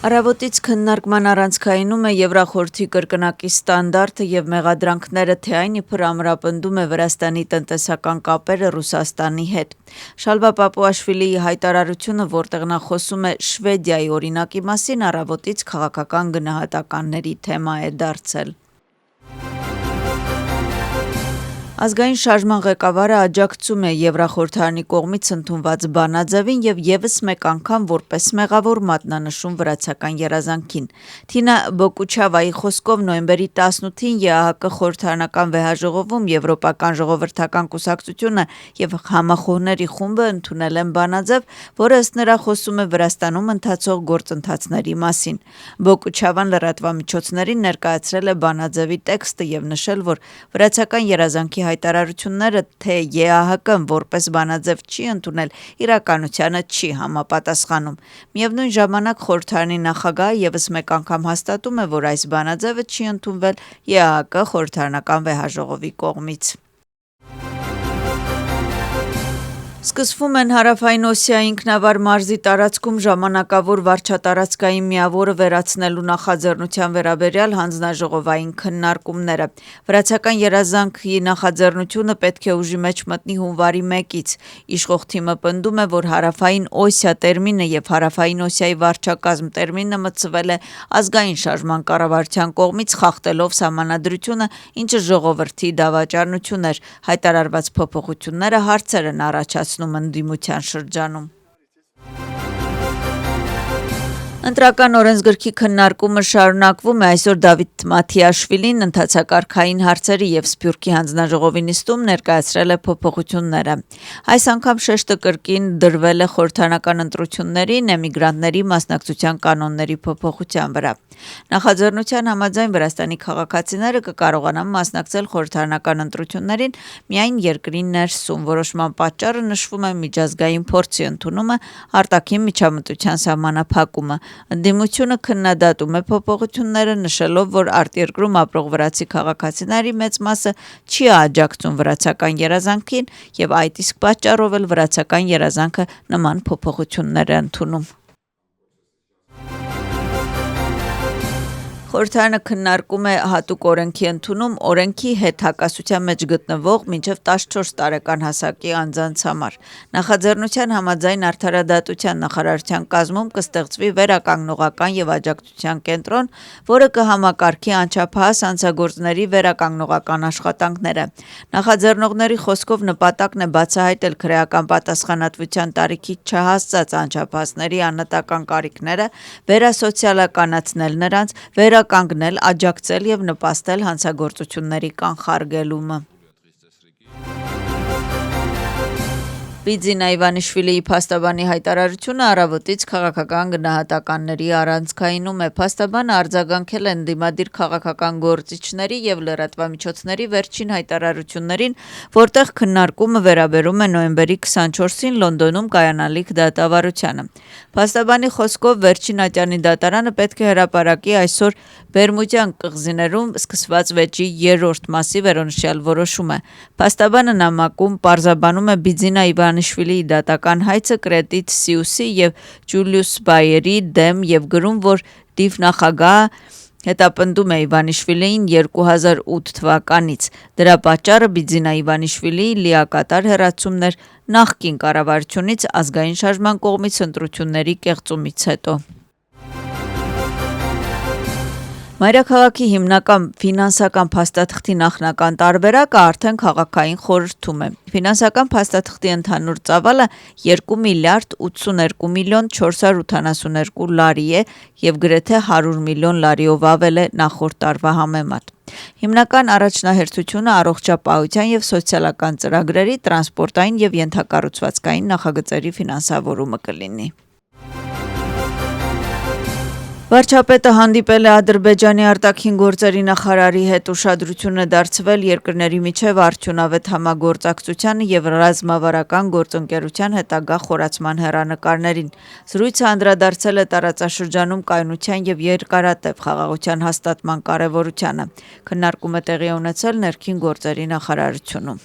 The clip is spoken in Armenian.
Առավոտից քննարկման առանցքայինում է Եվրախորհրդի կրկնակի ստանդարտը եւ մեղադրանքները, թե այն իբր ամրապնդում է Վրաստանի տնտեսական կապերը Ռուսաստանի հետ։ Շալվա Պապուաշվիլիի հայտարարությունը, որտեղ նա խոսում է Շվեդիայի օրինակի մասին, առավոտից քաղաքական գնահատականների թեմա է դարձել։ Ազգային շարժման ղեկավարը աջակցում է Եվրախորհրդարանի կողմից ընդունված բանաձևին եւ եւս մեկ անգամ որպես մեղավոր մատնանշում վրացական երազանքին։ Թինա Բոկուչավայի խոսքով նոյեմբերի 18-ին ԵԱՀԿ խորհրդարանական վեհաժողովում Եվրոպական ժողովրդական կուսակցությունը եւ համախոհների խումբը ընդունել են բանաձև, որը ըստ նրա խոսում է Վրաստանում ընթացող գործընթացների մասին։ Բոկուչավան լրատվամիջոցներին ներկայացրել է բանաձևի տեքստը եւ նշել, որ վրացական երազանքի հայտարարությունները, թե ԵԱՀԿ-ն որպես բանաձև չի ընդունել, իրականությանը չի համապատասխանում։ Միևնույն ժամանակ խորհրդարանի նախագահը եւս մեկ անգամ հաստատում է, որ այս բանաձևը չի ընդունվել ԵԱՀԿ խորհրդարանական վեհաժողովի կողմից։ Սկսվում են Հարավային Օսիայի ինքնավար մարզի տարածքում ժամանակավոր վարչատարածքային միավորը վերացնելու նախաձեռնության վերաբերյալ հանձնաժողովային քննարկումները։ Վրացական երազանքի նախաձեռնությունը պետք է ուժի մեջ մտնի հունվարի 1-ից։ Իշխող թիմը պնդում է, որ Հարավային Օսիա տերմինը եւ Հարավային Օսիայի վարչակազմ տերմինը մտցվել է ազգային շարժման կառավարության կողմից, խախտելով սահմանադրությունը, ինչը ժողովրդի դավաճանություն էր։ Հայտարարված փոփոխությունները հարցեր են առաջացնում ընդդիմության շրջանում։ Ընտրական օրենսգրքի քննարկումը շարունակվում է։ Այսօր Դավիթ Մաթիաշվիլին ընդհանցակարգային հարցերի եւ Սփյուռքի հանձնաժողովի նիստում ներկայացրել է փոփոխությունները։ Այս անգամ շեշտը կրկին դրվել է խորհրդարանական ընտրություններին էմիգրանտների մասնակցության կանոնների փոփոխության վրա։ Նախաձեռնության համաձայն Վրաստանի քաղաքացիները կկարողանան մասնակցել խորհրդարանական ընտրություններին միայն երկրի ներսում։ Որոշման պատճառը նշվում է միջազգային փորձի ընդունումը, արտաքին միջամտության սահմանափակումը։ Ընդդիմությունը քննադատում է փոփոխությունները, նշելով, որ արտերկրում ապրող վրացի քաղաքացիների մեծ մասը չի աջակցում վրացական երազանքին եւ այդ իսկ պատճառով էլ վրացական երազանքը նման փոփոխություններ է ընդունում։ Խորհրդարանը քննարկում է հատուկ օրենքի ընդունում օրենքի հետ հակասության մեջ գտնվող մինչև 14 տարեկան հասակի անձանց համար։ Նախաձեռնության համաձայն Արդարադատության նախարարության կազմում կստեղծվի վերականգնողական եւ աջակցության կենտրոն, որը կհամակարգի անչափահաս անձագործների վերականգնողական աշխատանքները։ Նախաձեռնողների խոսքով նպատակն է բացահայտել քրեական պատասխանատվության տարիքի չհասած անչափահասների անհատական կարիքները, վերասոցիալականացնել նրանց, վերականգնել, աջակցել եւ նպաստել հանցագործությունների կանխարգելումը։ Բիձինա Իվանիշվիլիի փաստաբանի հայտարարությունը առավոտից քաղաքական գնահատականների առանցքայինում է։ Փաստաբանը արձագանքել է ընդդիմադիր քաղաքական գործիչների եւ լրատվամիջոցների վերջին հայտարարություններին, որտեղ քննարկումը վերաբերում է նոյեմբերի 24-ին Լոնդոնում կայանալիք դատավարությանը։ Փաստաբանի խոսքով վերջին ատյանի դատարանը պետք է հրապարակի այսօր Բերմուդյան կղզիներում սկսված վեճի 3-րդ մասի վերոնշյալ որոշումը։ Փաստաբանը նամակում պարզաբանում է Բիձինա Իվանիշվիլիի դատական հայցը Կրետիտ Սիուսի եւ Ջուլիուս Բայերի դեմ եւ գրում, որ ԴԻՎ նախագահը հետապնդում է Իվանիշվիլիին 2008 թվականից։ Դրա պատճառը Բիձինա Իվանիշվիլիի լիակատար հեռացումն էր նախկին կառավարությունից ազգային շարժման կողմից ընտրությունների կեղծումից հետո։ Մայրաքաղաքի հիմնական ֆինանսական փաստաթղթի նախնական տարբերակը արդեն քաղաքային խորհրդում է։ Ֆինանսական փաստաթղթի ընդհանուր ծավալը 2 միլիարդ 82 միլիոն 482 լարի է եւ գրեթե 100 միլիոն լարիով ավել է նախորդ տարվա համեմատ։ Հիմնական առաջնահերթությունը առողջապահության եւ սոցիալական ծրագրերի, տրանսպորտային եւ ենթակառուցվածքային նախագծերի ֆինանսավորումը կլինի։ Վարչապետը հանդիպել է Ադրբեջանի արտաքին գործերի նախարարի հետ, ուշադրությունը դարձվել երկրների միջև արդյունավետ համագործակցությանը եւ ռազմավարական գործընկերության հետագա խորացման հեռանկարներին։ Զրույցը անդրադարձել է տարածաշրջանում կայունության եւ երկարատև խաղաղության հաստատման կարեւորությանը։ Քննարկումը տեղի ունեցել ներքին գործերի նախարարությունում։